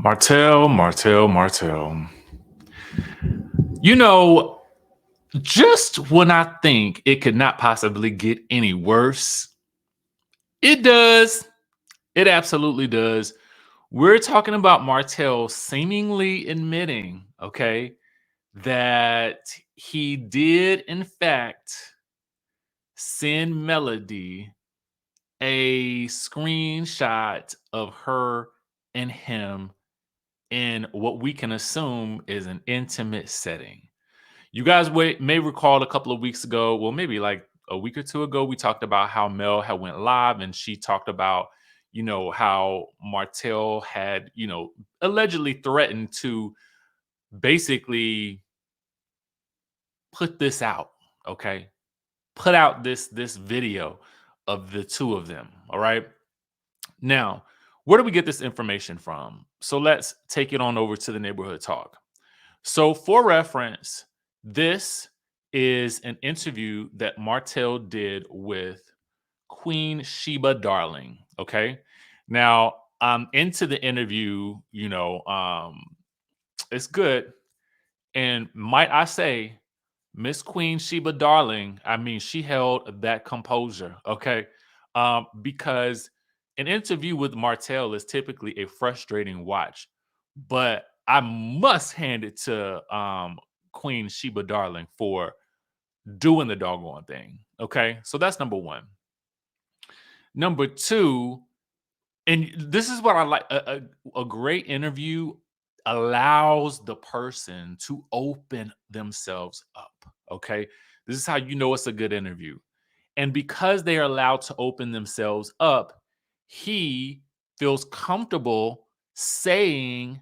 Martell, Martell, Martell. You know, just when I think it could not possibly get any worse, it does. It absolutely does. We're talking about Martell seemingly admitting, okay, that he did, in fact, send Melody a screenshot of her and him in what we can assume is an intimate setting. You guys may recall a couple of weeks ago, well, maybe like a week or two ago, we talked about how Mel had went live and she talked about, how Martell had, allegedly threatened to basically put this out, okay? Put out this video of the two of them, all right? Now, where do we get this information from? So let's take it on over to the neighborhood talk. So, for reference, this is an interview that Martell did with Queen Sheba Darling. Okay. Now, into the interview, it's good. And might I say, Miss Queen Sheba Darling, I mean, she held that composure. Okay. Because an interview with Martell is typically a frustrating watch, but I must hand it to Queen Sheba Darling for doing the doggone thing. Okay. So that's number one. Number two, and this is what I like, a great interview allows the person to open themselves up. Okay. This is how you know it's a good interview. And because they are allowed to open themselves up, he feels comfortable saying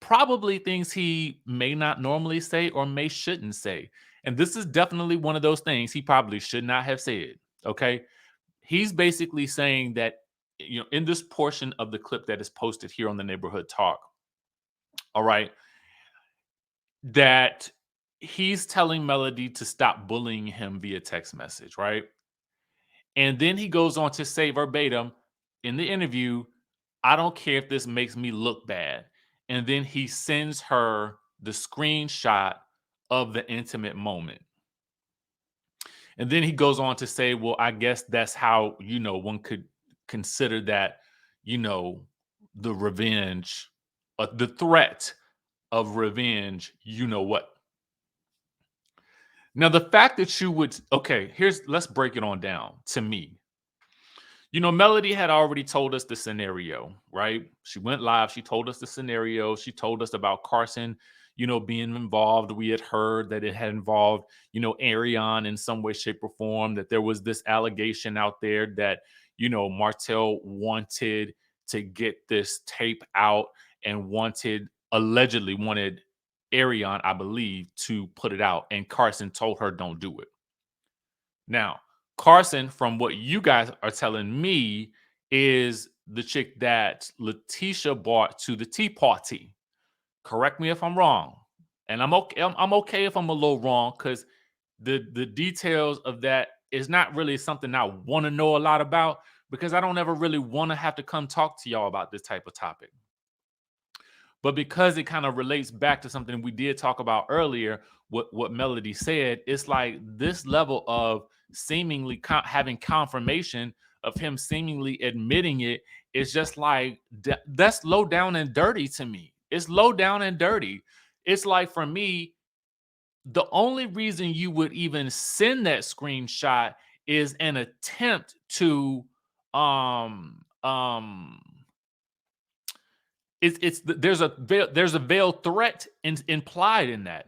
probably things he may not normally say or may shouldn't say. And this is definitely one of those things he probably should not have said. Okay. He's basically saying that, in this portion of the clip that is posted here on the neighborhood talk, all right, that he's telling Melody to stop bullying him via text message, right? And then he goes on to say verbatim in the interview, I don't care if this makes me look bad. And then he sends her the screenshot of the intimate moment. And then he goes on to say, well, I guess that's how, one could consider that, the revenge, the threat of revenge, what. Now, the fact that you would, okay, let's break it on down to me. Melody had already told us the scenario, right? She went live. She told us the scenario. She told us about Carson, being involved. We had heard that it had involved, Arion in some way, shape, or form, that there was this allegation out there that, Martell wanted to get this tape out and allegedly wanted Arion, I believe, to put it out. And Carson told her, don't do it. Now, Carson, from what you guys are telling me, is the chick that Letitia brought to the tea party. Correct me if I'm wrong. And I'm okay. I'm okay if I'm a little wrong, because the details of that is not really something I want to know a lot about, because I don't ever really want to have to come talk to y'all about this type of topic. But because it kind of relates back to something we did talk about earlier, what Melody said, it's like this level of seemingly having confirmation of him seemingly admitting it is just like, that's low down and dirty to me. It's low down and dirty. It's like, for me, the only reason you would even send that screenshot is an attempt to there's a veiled threat implied in that.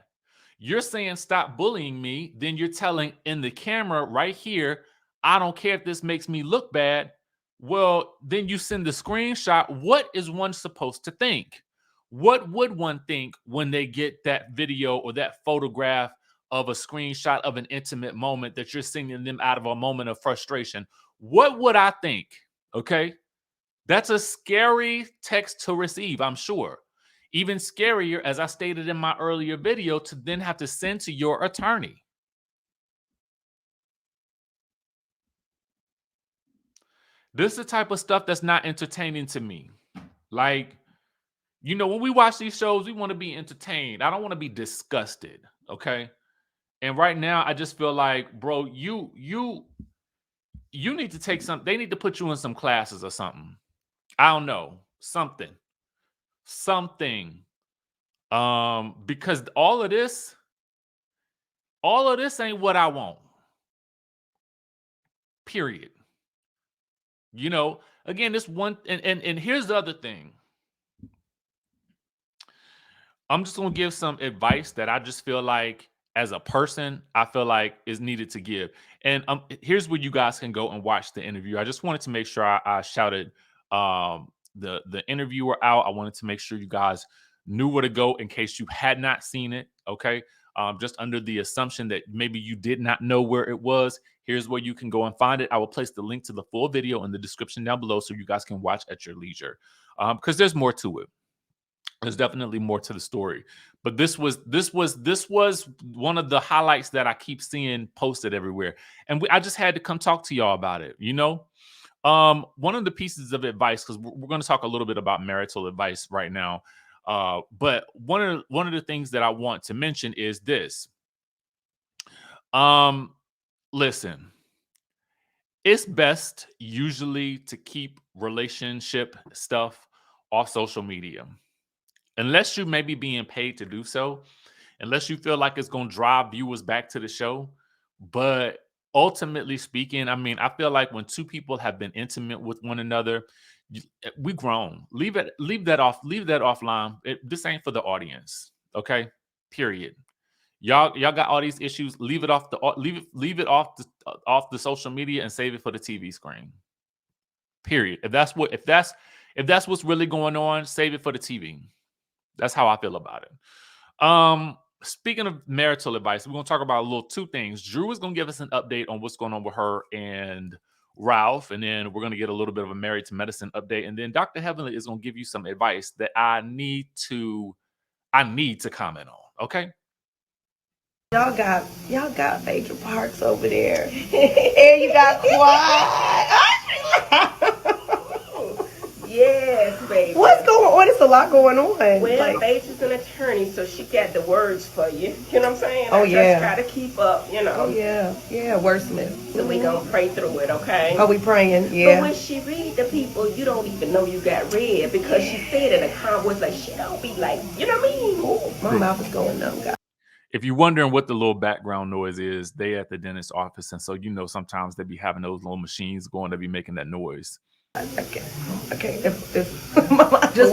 You're saying stop bullying me, then you're telling in the camera right here, I don't care if this makes me look bad. Well, then you send the screenshot. What is one supposed to think? What would one think when they get that video or that photograph of a screenshot of an intimate moment that you're sending them out of a moment of frustration? What would I think? Okay. That's a scary text to receive, I'm sure. Even scarier, as I stated in my earlier video, to then have to send to your attorney. This is the type of stuff that's not entertaining to me. Like, You know, when we watch these shows, we want to be entertained. I don't want to be disgusted. Okay. And right now, I just feel like, bro, you need to take some. They need to put you in some classes or something. I don't know, something. Because all of this ain't what I want. Period. You know, again, this one, and here's the other thing. I'm just gonna give some advice that I just feel like, as a person, I feel like is needed to give. And here's where you guys can go and watch the interview. I just wanted to make sure I shouted the interviewer out. I wanted to make sure you guys knew where to go in case you had not seen it. Okay. Just under the assumption that maybe you did not know where it was, here's where you can go and find it. I will place the link to the full video in the description down below so you guys can watch at your leisure. Because there's more to it. There's definitely more to the story. But this was one of the highlights that I keep seeing posted everywhere. And I just had to come talk to y'all about it, you know? One of the pieces of advice, because we're going to talk a little bit about marital advice right now. But one of the things that I want to mention is this. Listen, it's best usually to keep relationship stuff off social media, unless you may be being paid to do so, unless you feel like it's going to drive viewers back to the show. But ultimately speaking, I mean, I feel like when two people have been intimate with one another, we grown. Leave that offline. This ain't for the audience. Okay. Period. Y'all got all these issues. Leave it off the social media and save it for the TV screen. Period. If that's what's really going on, save it for the TV. That's how I feel about it. Speaking of marital advice, we're going to talk about two things. Drew is going to give us an update on what's going on with her and Ralph, and then we're going to get a little bit of a Married to Medicine update, and then Dr. Heavenly is going to give you some advice that I need to comment on. Okay. Y'all got major parts over there. And you got quiet. Yes, baby. What's going on? It's a lot going on. Well, Paige is an attorney, so she got the words for you. You know what I'm saying? Oh, yeah. Just try to keep up, you know. Oh, yeah. Yeah, wordsmith. So we gonna pray through it, okay? Oh, we praying, yeah. But when she read the people, you don't even know you got read because she said in a comment, like, she don't be like, you know what I mean? Ooh, my mouth is going numb, guys. If you're wondering what the little background noise is, they at the dentist's office. And so, you know, sometimes they be having those little machines going to be making that noise. Okay.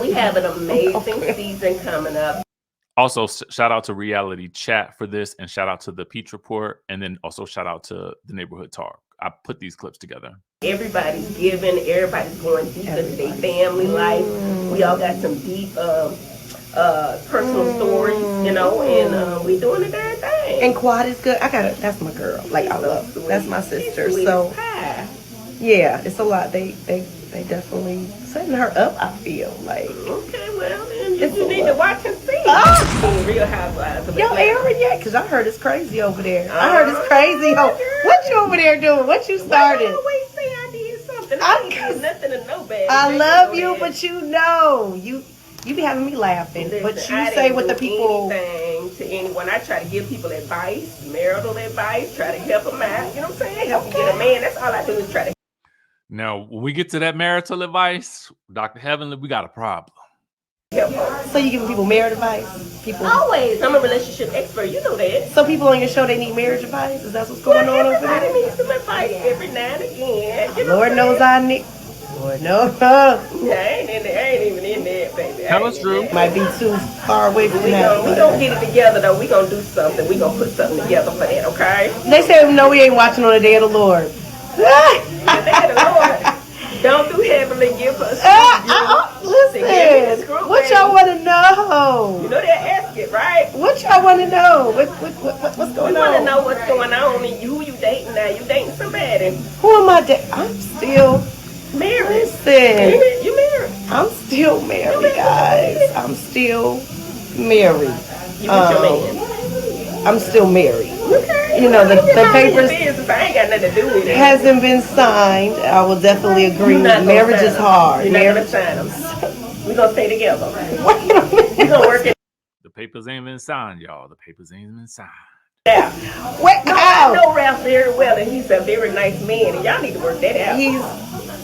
We have an amazing season coming up. Also, shout out to Reality Chat for this, and shout out to the Peach Report, and then also shout out to the Neighborhood Talk. I put these clips together. Everybody's giving, everybody's going deep into their family life. We all got some deep personal stories, you know, and we doing the darn thing. And Quad is good. That's my girl. Like, I love, that's my sister. So yeah, it's a lot. They definitely setting her up, I feel like. Okay, well then you need to watch and see. Real Housewives of Y'all airing yet? Because I heard it's crazy over there. I heard it's crazy. What you over there doing? What you started? I always say I did something. I ain't do nothing to nobody. I love you, but you know, you be having me laughing. Listen, but you say what the people. Anything to anyone. I try to give people advice, marital advice, try to help them out. You know what I'm saying? Help them get a man. That's all I do is try to. Now, when we get to that marital advice, Dr. Heavenly, we got a problem. So you giving people marriage advice? People always. I'm a relationship expert. You know that. So people on your show, they need marriage advice? Is that what's going on over there? Everybody needs some advice every now and again. You know Lord knows I need. Lord knows. I ain't even in there, baby. Tell us, Drew. Might be too far away from that. We gonna get it together, though. We gonna do something. We gonna put something together for that, okay? They say, no, we ain't watching on the day of the Lord. The day of the Lord. Don't do heavenly give us. Listen, what y'all want to know? You know they ask it, right? What y'all want to know? What's going on? We want to know what's going on and who you dating now. You dating somebody. Who am I dating? I'm still married. Listen. You married. I'm still married, guys. I'm still married. You with your man? I'm still married. Okay. You know, the papers I ain't got nothing to do with it. Hasn't been signed. I will definitely agree. Marriage is hard. You're not gonna sign them. We're going to stay together. We're going to work it The papers ain't been signed, y'all. The papers ain't been signed. out. Wait, No, I know Ralph very well, and he's a very nice man, and y'all need to work that out.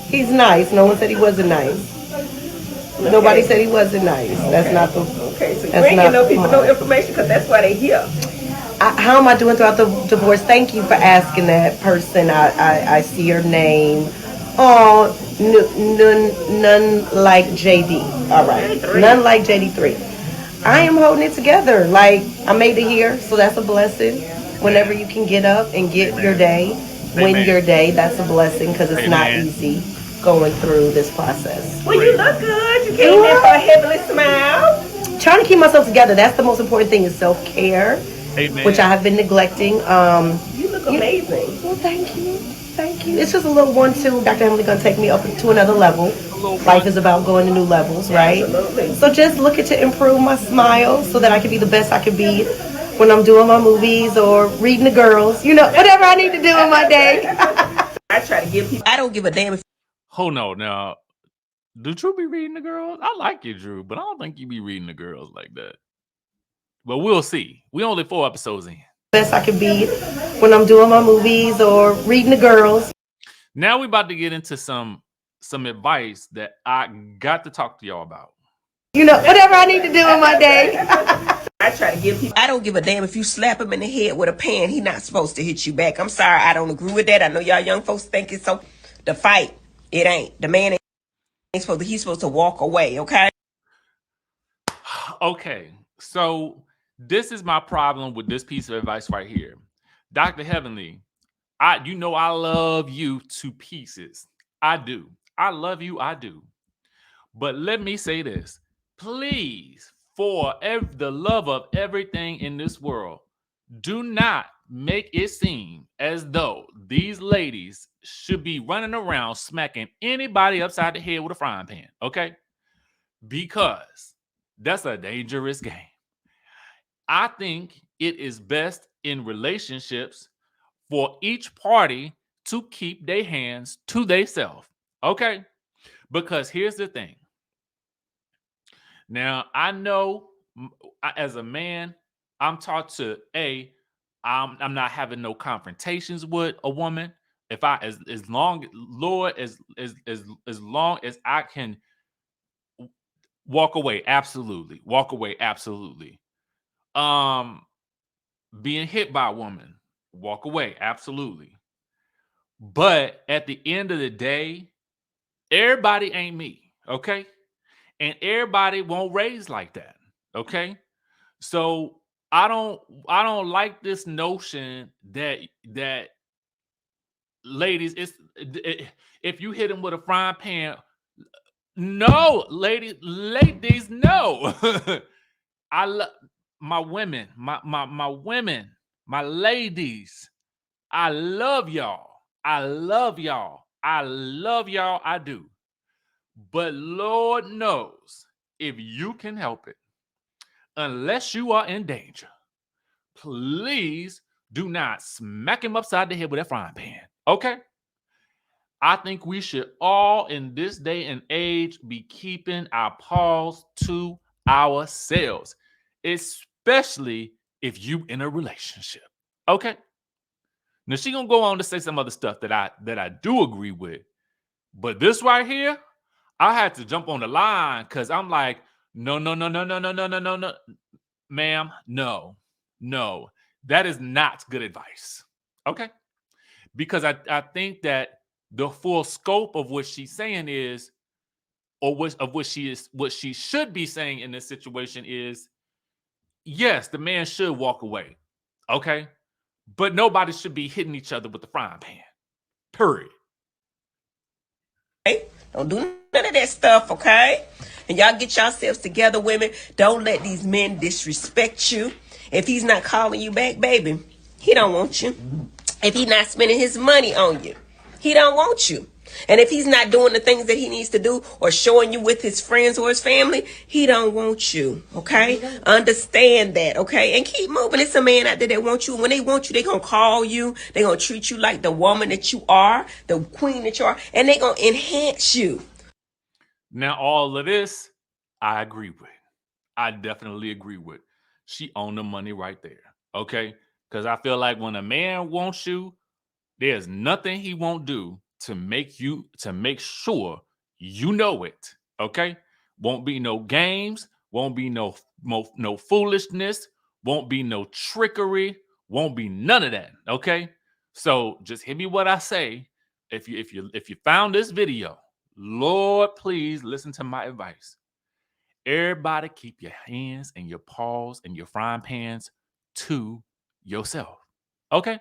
He's nice. No one said he wasn't nice. Okay. Nobody said he wasn't nice. That's not the. Okay, so you That's ain't not giving no the people part. no information because that's why they here. How am I doing throughout the divorce? Thank you for asking that person. I see your name. Oh, none like JD. All right, none like JD3. I am holding it together. Like, I made it here, so that's a blessing. Whenever you can get up and get your day, win your day, that's a blessing because it's not easy going through this process. Well, you look good. You came in for a heavenly smile. Trying to keep myself together. That's the most important thing is self-care, which I have been neglecting. You look amazing. Well, thank you. Thank you. It's just a little 1-2. Dr. Emily gonna take me up to another level. Life is about going to new levels, right? Absolutely. So just looking to improve my smile so that I can be the best I can be when I'm doing my movies or reading the girls. You know, whatever I need to do in my day. I try to give people. I don't give a damn if. Oh no, now do Drew be reading the girls? I like you, Drew, but I don't think you be reading the girls like that. But we'll see. We only 4 episodes in. Best I can be when I'm doing my movies or reading the girls. Now we about to get into some advice that I got to talk to y'all about. You know, whatever I need to do in my day. I try to give people. I don't give a damn if you slap him in the head with a pan. He not supposed to hit you back. I'm sorry. I don't agree with that. I know y'all young folks think it's so. The fight, it ain't. The man ain't supposed to. He's supposed to walk away. Okay. Okay, so this is my problem with this piece of advice right here. Dr. Heavenly, I love you to pieces. I do. I love you, I do. But let me say this. Please, for the love of everything in this world, do not make it seem as though these ladies should be running around smacking anybody upside the head with a frying pan, okay? Because that's a dangerous game. I think it is best in relationships for each party to keep their hands to themselves. Okay? Because here's the thing. Now, I know as a man, I'm taught to I'm not having no confrontations with a woman. If I as long as I can walk away, absolutely. Walk away, absolutely. Being hit by a woman, walk away, absolutely. But at the end of the day, everybody ain't me, okay? And everybody won't raise like that, okay? So I don't like this notion that ladies, if you hit him with a frying pan, no, ladies, no. I love my women, my women, my ladies. I love y'all. I love y'all. I love y'all. I do. But Lord knows if you can help it, unless you are in danger, please do not smack him upside the head with that frying pan. Okay? I think we should all in this day and age be keeping our paws to ourselves, especially if you in a relationship. Okay? Now she gonna go on to say some other stuff that I do agree with, but this right here, I had to jump on the line because I'm like, no, ma'am, no, that is not good advice. Okay, because I think that the full scope of what she's saying is, or what she should be saying in this situation is, yes, the man should walk away. Okay. But nobody should be hitting each other with the frying pan. Period. Don't do none of that stuff, okay? And y'all get yourselves together, women. Don't let these men disrespect you. If he's not calling you back, baby, he don't want you. If he's not spending his money on you, he don't want you. And if he's not doing the things that he needs to do or showing you with his friends or his family, he don't want you, okay? Understand that, okay? And keep moving. It's a man out there that wants you. When they want you, they gonna call you. They gonna treat you like the woman that you are, the queen that you are, and they gonna enhance you. Now, all of this I agree with. I definitely agree with. She owned the money right there. Okay. Because I feel like when a man wants you, there's nothing he won't do to make sure you know it. Okay. Won't be no games, won't be no foolishness, won't be no trickery, won't be none of that. Okay. So just hear me what I say. If you found this video, Lord, please listen to my advice. Everybody keep your hands and your paws and your frying pans to yourself. Okay?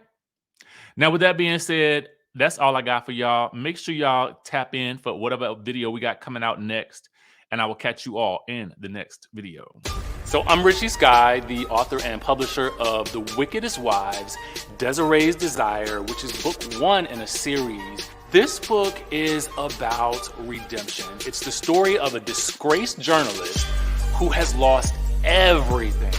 Now, with that being said, that's all I got for y'all. Make sure y'all tap in for whatever video we got coming out next, and I will catch you all in the next video. So I'm Richie Skye, the author and publisher of The Wickedest Wives, Desiree's Desire, which is book 1 in a series. This book is about redemption. It's the story of a disgraced journalist who has lost everything.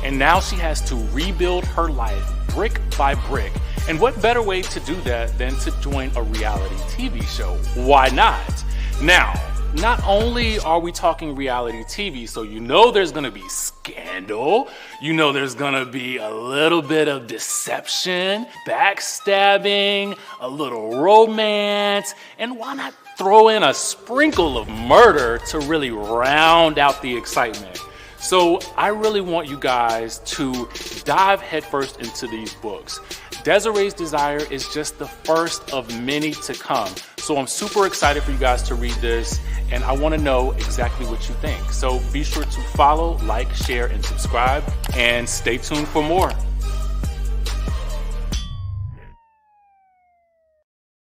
And now she has to rebuild her life brick by brick. And what better way to do that than to join a reality TV show? Why not? Now, not only are we talking reality TV, so you know there's gonna be scandal, you know there's gonna be a little bit of deception, backstabbing, a little romance, and why not throw in a sprinkle of murder to really round out the excitement? So I really want you guys to dive headfirst into these books. Desiree's Desire is just the first of many to come. So I'm super excited for you guys to read this, and I want to know exactly what you think. So be sure to follow, like, share, and subscribe, and stay tuned for more.